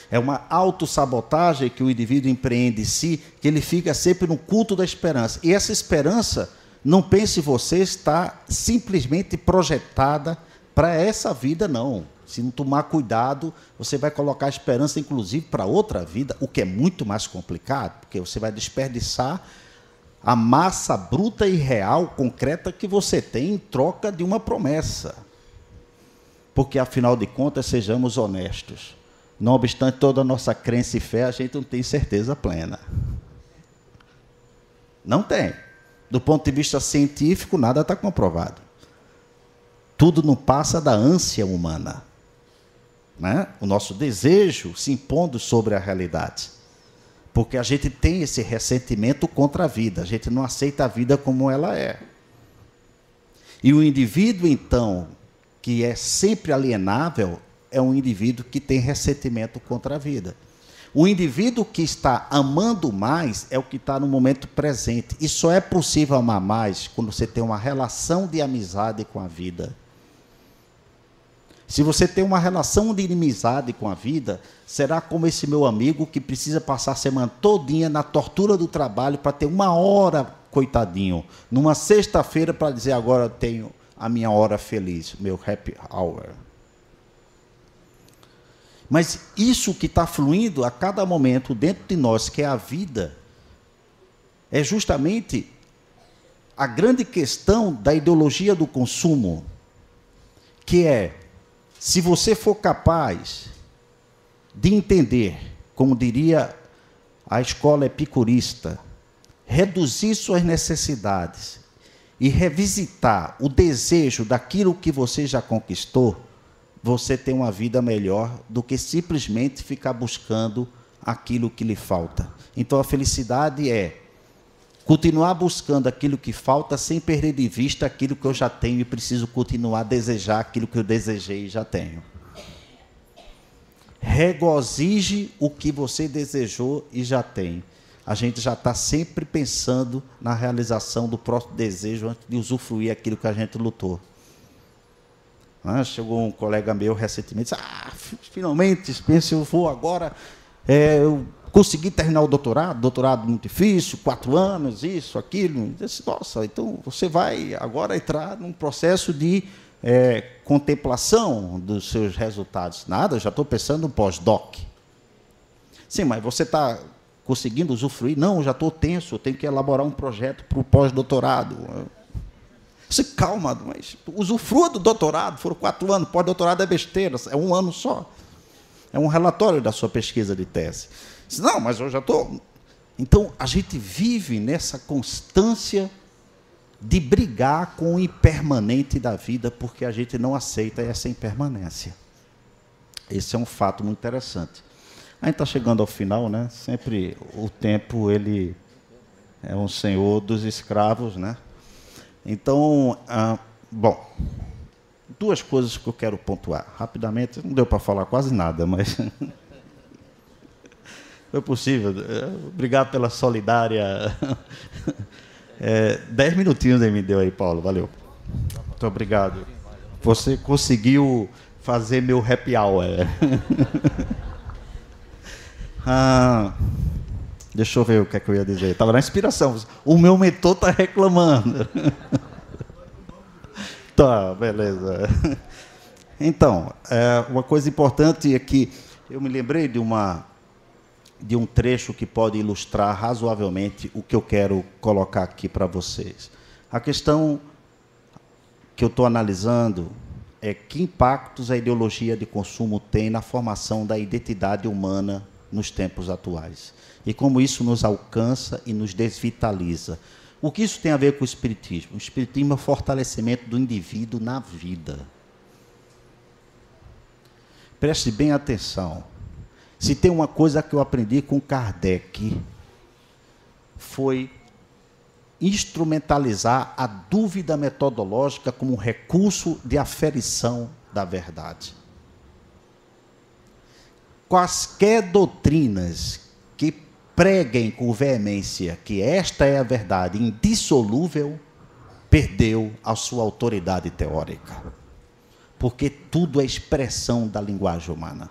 É uma autossabotagem que o indivíduo empreende em si, que ele fica sempre no culto da esperança. E essa esperança, não pense você, está simplesmente projetada para essa vida, não. Se não tomar cuidado, você vai colocar a esperança, inclusive, para outra vida, o que é muito mais complicado, porque você vai desperdiçar a massa bruta e real, concreta, que você tem em troca de uma promessa. Porque, afinal de contas, sejamos honestos, não obstante toda a nossa crença e fé, a gente não tem certeza plena. Não tem. Do ponto de vista científico, nada está comprovado. Tudo não passa da ânsia humana. Né? O nosso desejo se impondo sobre a realidade. Porque a gente tem esse ressentimento contra a vida. A gente não aceita a vida como ela é. E o indivíduo, então, que é sempre alienável, é um indivíduo que tem ressentimento contra a vida. O indivíduo que está amando mais é o que está no momento presente. E só é possível amar mais quando você tem uma relação de amizade com a vida. Se você tem uma relação de inimizade com a vida, será como esse meu amigo que precisa passar a semana todinha na tortura do trabalho para ter uma hora, coitadinho, numa sexta-feira para dizer agora eu tenho a minha hora feliz, meu happy hour. Mas isso que está fluindo a cada momento dentro de nós, que é a vida, é justamente a grande questão da ideologia do consumo, que é, se você for capaz de entender, como diria a escola epicurista, reduzir suas necessidades e revisitar o desejo daquilo que você já conquistou, você tem uma vida melhor do que simplesmente ficar buscando aquilo que lhe falta. Então, a felicidade é continuar buscando aquilo que falta sem perder de vista aquilo que eu já tenho e preciso continuar a desejar aquilo que eu desejei e já tenho. Regozije o que você desejou e já tem. a gente já está sempre pensando na realização do próprio desejo antes de usufruir aquilo que a gente lutou. Chegou um colega meu recentemente e disse, finalmente, pensa, eu vou agora, eu consegui terminar o doutorado muito difícil, 4 anos, isso, aquilo. Eu disse, nossa, então você vai agora entrar num processo de contemplação dos seus resultados. Nada, eu já estou pensando no pós-doc. Sim, mas você está conseguindo usufruir? Não, eu já estou tenso, eu tenho que elaborar um projeto para o pós-doutorado. Você, calma, mas usufrua do doutorado, foram 4 anos, pós-doutorado é besteira, é 1 ano só. É um relatório da sua pesquisa de tese. Disse, não, mas eu já estou... Então, a gente vive nessa constância de brigar com o impermanente da vida, porque a gente não aceita essa impermanência. Esse é um fato muito interessante. A gente está chegando ao final, né? Sempre o tempo, ele é um senhor dos escravos, né? Então, bom, 2 coisas que eu quero pontuar. Rapidamente, não deu para falar quase nada, mas foi possível. Obrigado pela solidária. 10 minutinhos aí me deu aí, Paulo, valeu. Muito obrigado. Você conseguiu fazer meu happy hour. Deixa eu ver o que é que eu ia dizer. Estava na inspiração. O meu mentor está reclamando. Tá, beleza. Então, uma coisa importante é que eu me lembrei de um trecho que pode ilustrar razoavelmente o que eu quero colocar aqui para vocês. A questão que eu estou analisando é que impactos a ideologia de consumo tem na formação da identidade humana nos tempos atuais. E como isso nos alcança e nos desvitaliza. O que isso tem a ver com o Espiritismo? O Espiritismo é o fortalecimento do indivíduo na vida. Preste bem atenção. Se tem uma coisa que eu aprendi com Kardec, foi instrumentalizar a dúvida metodológica como um recurso de aferição da verdade. Quaisquer doutrinas que preguem com veemência que esta é a verdade indissolúvel, perdeu a sua autoridade teórica. Porque tudo é expressão da linguagem humana.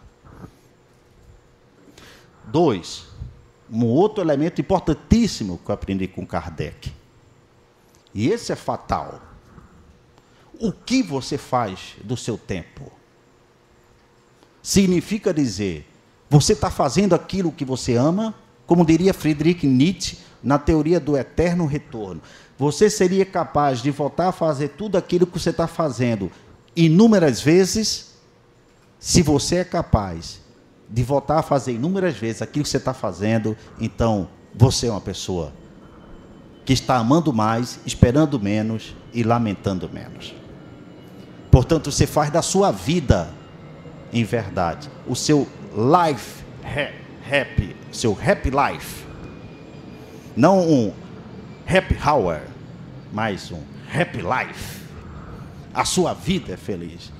2, um outro elemento importantíssimo que eu aprendi com Kardec. E esse é fatal. O que você faz do seu tempo? Significa dizer, você está fazendo aquilo que você ama, como diria Friedrich Nietzsche, na teoria do eterno retorno. Você seria capaz de voltar a fazer tudo aquilo que você está fazendo inúmeras vezes, se você é capaz de voltar a fazer inúmeras vezes aquilo que você está fazendo, então você é uma pessoa que está amando mais, esperando menos e lamentando menos. Portanto, você faz da sua vida, em verdade, o seu life happy, seu happy life. Não um happy hour, mas um happy life. A sua vida é feliz.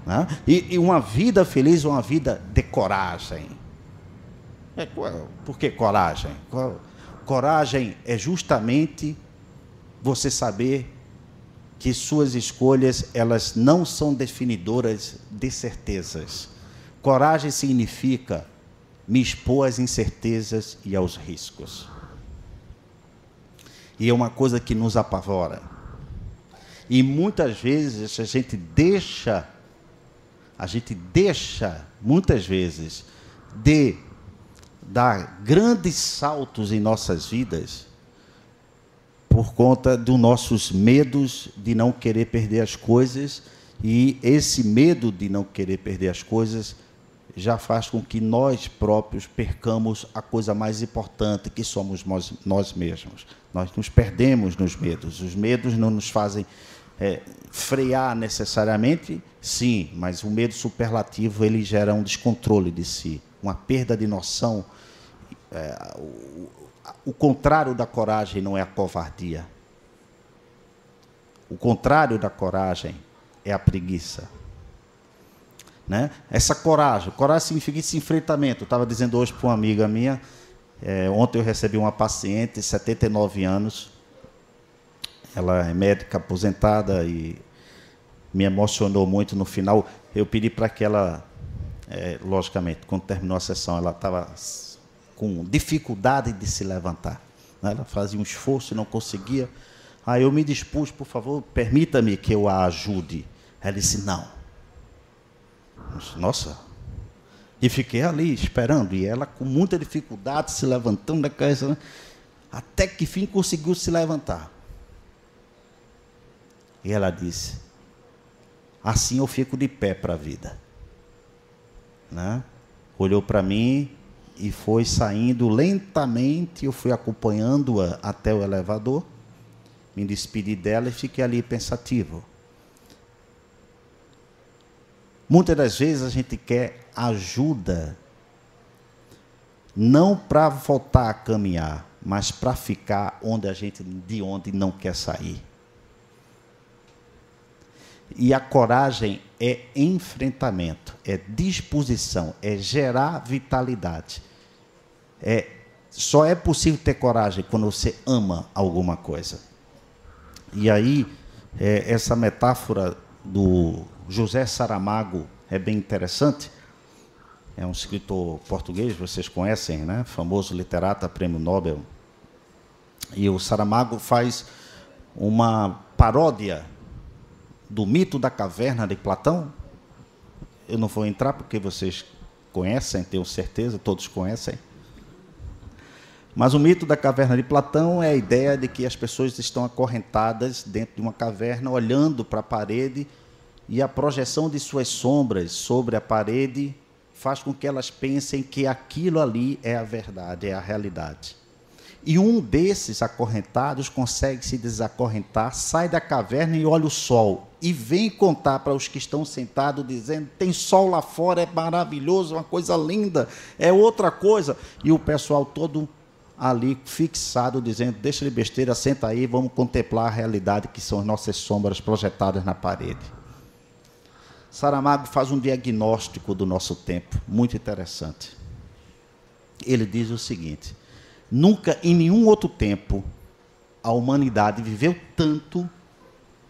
Né? E uma vida feliz é uma vida de coragem. Por que coragem? Coragem é justamente você saber que suas escolhas, elas não são definidoras de certezas. Coragem significa me expor às incertezas e aos riscos. E é uma coisa que nos apavora. E muitas vezes a gente deixa, muitas vezes, de dar grandes saltos em nossas vidas por conta dos nossos medos de não querer perder as coisas, e esse medo de não querer perder as coisas já faz com que nós próprios percamos a coisa mais importante, que somos nós mesmos. Nós nos perdemos nos medos. Os medos não nos fazem frear necessariamente, sim, mas o medo superlativo ele gera um descontrole de si, uma perda de noção. O contrário da coragem não é a covardia. O contrário da coragem é a preguiça. Né? Essa coragem significa esse enfrentamento. Eu estava dizendo hoje para uma amiga minha Ontem eu recebi uma paciente, 79 anos, ela é médica aposentada e me emocionou muito no final. Eu pedi para que ela, logicamente, quando terminou a sessão, ela estava com dificuldade de se levantar, né? Ela fazia um esforço e não conseguia. Aí eu me dispus, por favor, permita-me que eu a ajude. Ela disse, não. Nossa. E fiquei ali esperando, e ela com muita dificuldade, se levantando da cabeça, né? Até que fim conseguiu se levantar. E ela disse, assim eu fico de pé para a vida. Né? Olhou para mim e foi saindo lentamente, eu fui acompanhando-a até o elevador, me despedi dela e fiquei ali pensativo. Muitas das vezes a gente quer ajuda, não para voltar a caminhar, mas para ficar de onde não quer sair. E a coragem é enfrentamento, é disposição, é gerar vitalidade. Só é possível ter coragem quando você ama alguma coisa. E aí, essa metáfora do José Saramago é bem interessante. É um escritor português, vocês conhecem, né? Famoso literato, prêmio Nobel. E o Saramago faz uma paródia do mito da caverna de Platão. Eu não vou entrar porque vocês conhecem, tenho certeza, todos conhecem. Mas o mito da caverna de Platão é a ideia de que as pessoas estão acorrentadas dentro de uma caverna, olhando para a parede, e a projeção de suas sombras sobre a parede faz com que elas pensem que aquilo ali é a verdade, é a realidade. E um desses acorrentados consegue se desacorrentar, sai da caverna e olha o sol, e vem contar para os que estão sentados, dizendo, tem sol lá fora, é maravilhoso, uma coisa linda, é outra coisa. E o pessoal todo ali fixado, dizendo, deixa de besteira, senta aí, vamos contemplar a realidade que são as nossas sombras projetadas na parede. Saramago faz um diagnóstico do nosso tempo, muito interessante. Ele diz o seguinte, nunca em nenhum outro tempo a humanidade viveu tanto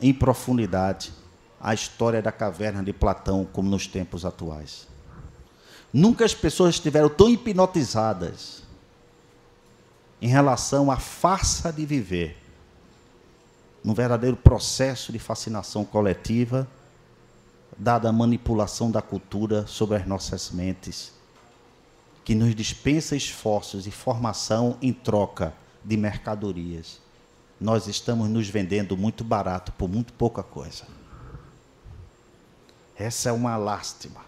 em profundidade a história da caverna de Platão como nos tempos atuais. Nunca as pessoas estiveram tão hipnotizadas em relação à farsa de viver, num verdadeiro processo de fascinação coletiva, dada a manipulação da cultura sobre as nossas mentes, que nos dispensa esforços e formação em troca de mercadorias. Nós estamos nos vendendo muito barato por muito pouca coisa. Essa é uma lástima.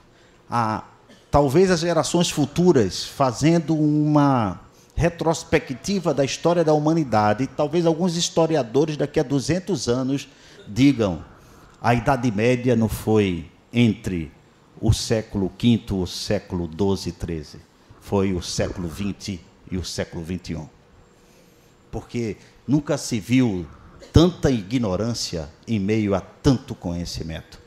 Talvez as gerações futuras, fazendo uma retrospectiva da história da humanidade, talvez alguns historiadores daqui a 200 anos digam, a Idade Média não foi entre o século V, o século XII e XIII. Foi o século XX e o século XXI. Porque nunca se viu tanta ignorância em meio a tanto conhecimento.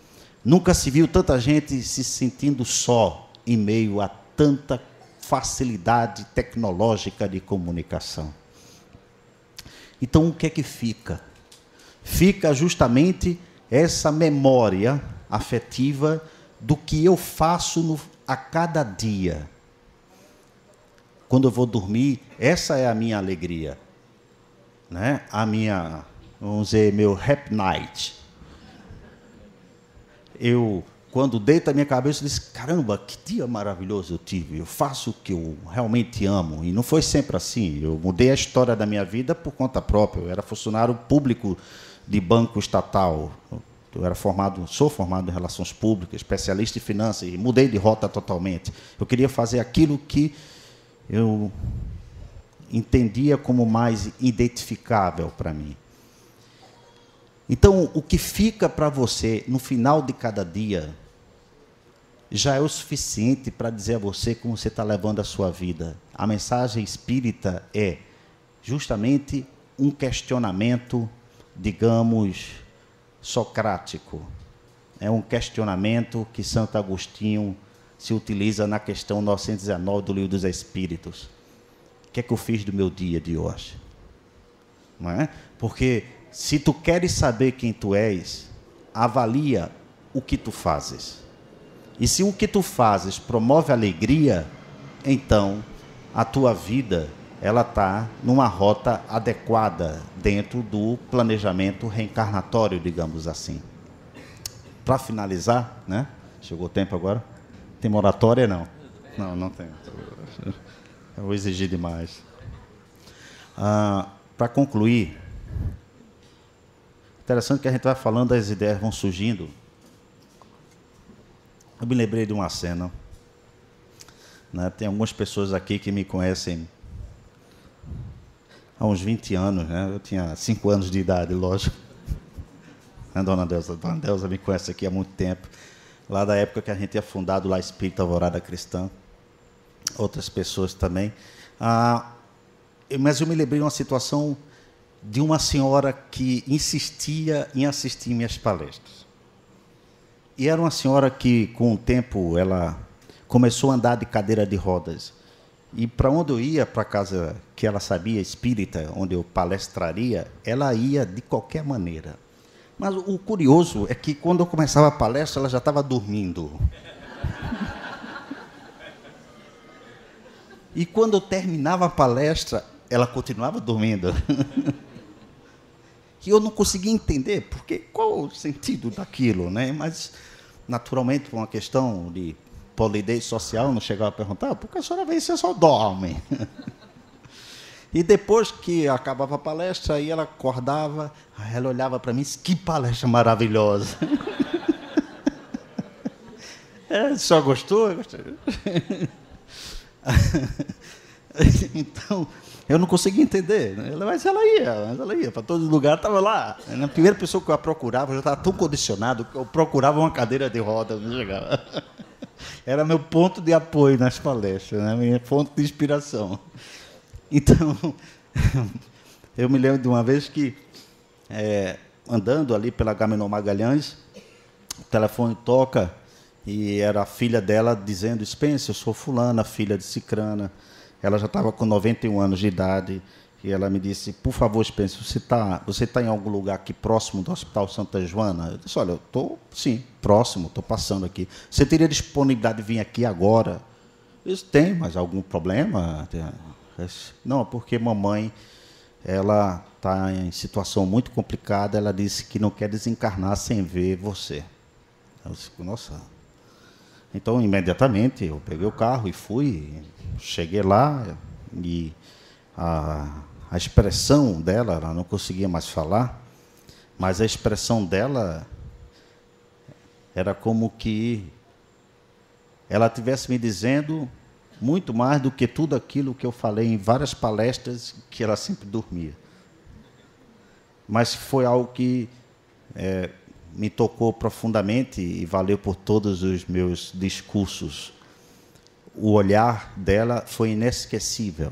Nunca se viu tanta gente se sentindo só em meio a tanta facilidade tecnológica de comunicação. Então, o que é que fica? Fica justamente essa memória afetiva do que eu faço a cada dia. Quando eu vou dormir, essa é a minha alegria, né? A minha, vamos dizer, meu happy night. Eu, quando deito a minha cabeça, eu disse, caramba, que dia maravilhoso eu tive. Eu faço o que eu realmente amo. E não foi sempre assim. Eu mudei a história da minha vida por conta própria. Eu era funcionário público de banco estatal. Sou formado em relações públicas, especialista em finanças, e mudei de rota totalmente. Eu queria fazer aquilo que eu entendia como mais identificável para mim. Então, o que fica para você no final de cada dia já é o suficiente para dizer a você como você está levando a sua vida. A mensagem espírita é justamente um questionamento, digamos, socrático. É um questionamento que Santo Agostinho se utiliza na questão 919 do Livro dos Espíritos. que é que eu fiz do meu dia de hoje? Não é? Porque se tu queres saber quem tu és, avalia o que tu fazes. E se o que tu fazes promove alegria, então a tua vida ela está numa rota adequada dentro do planejamento reencarnatório, digamos assim. Para finalizar, né? Chegou o tempo agora? Tem moratória? Não. Não, não tem. Eu vou exigir demais. Para concluir, interessante que a gente vai falando, as ideias vão surgindo. Eu me lembrei de uma cena. Né? Tem algumas pessoas aqui que me conhecem há uns 20 anos. Né? Eu tinha 5 anos de idade, lógico. A Dona Delza me conhece aqui há muito tempo. Lá da época que a gente tinha fundado lá Espírita Alvorada Cristã. Outras pessoas também. Mas eu me lembrei de uma situação de uma senhora que insistia em assistir minhas palestras. E era uma senhora que, com o tempo, ela começou a andar de cadeira de rodas. E para onde eu ia, para a casa que ela sabia, espírita, onde eu palestraria, ela ia de qualquer maneira. Mas o curioso é que, quando eu começava a palestra, ela já estava dormindo. E quando eu terminava a palestra, ela continuava dormindo. E eu não conseguia entender, porque qual o sentido daquilo, né? Mas, naturalmente, por uma questão de polidez social, não chegava a perguntar, por que a senhora vem, você só dorme? E depois que acabava a palestra, aí ela acordava, aí ela olhava para mim e disse, que palestra maravilhosa. Só gostou? Eu gostei. Então, eu não conseguia entender. Mas ela ia para todo lugar, estava lá. A primeira pessoa que eu a procurava, eu já estava tão condicionado que eu procurava uma cadeira de roda. Não chegava. Era meu ponto de apoio nas palestras, né? Minha fonte de inspiração. Então, eu me lembro de uma vez que, andando ali pela Agamenon Magalhães, o telefone toca e era a filha dela dizendo, Spencer, eu sou fulana, filha de Cicrana. Ela já estava com 91 anos de idade e ela me disse, por favor, Spencer, você tá em algum lugar aqui próximo do Hospital Santa Joana? Eu disse, olha, eu estou, sim, próximo, estou passando aqui. Você teria disponibilidade de vir aqui agora? Eu disse, tem, mas algum problema? Não, porque mamãe, ela está em situação muito complicada, ela disse que não quer desencarnar sem ver você. Eu disse, nossa. Então, imediatamente, eu peguei o carro e fui, cheguei lá, e a expressão dela, ela não conseguia mais falar, mas a expressão dela era como que ela estivesse me dizendo muito mais do que tudo aquilo que eu falei em várias palestras, que ela sempre dormia. Mas foi algo que me tocou profundamente e valeu por todos os meus discursos. O olhar dela foi inesquecível.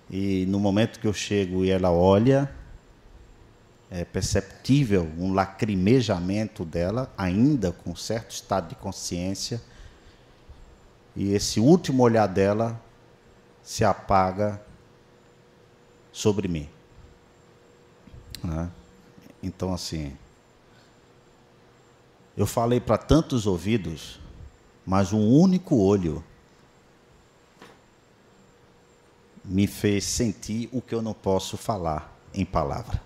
E no momento que eu chego e ela olha, é perceptível um lacrimejamento dela, ainda com certo estado de consciência, e esse último olhar dela se apaga sobre mim. Né? Então, assim, eu falei para tantos ouvidos, mas um único olho me fez sentir o que eu não posso falar em palavra.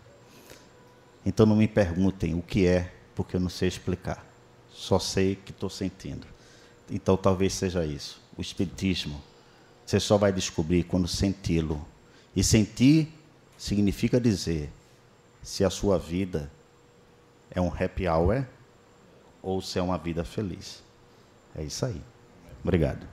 Então não me perguntem o que é, porque eu não sei explicar. Só sei que estou sentindo. Então talvez seja isso. O Espiritismo, você só vai descobrir quando senti-lo. E sentir significa dizer se a sua vida é um happy hour ou se é uma vida feliz. É isso aí. Obrigado.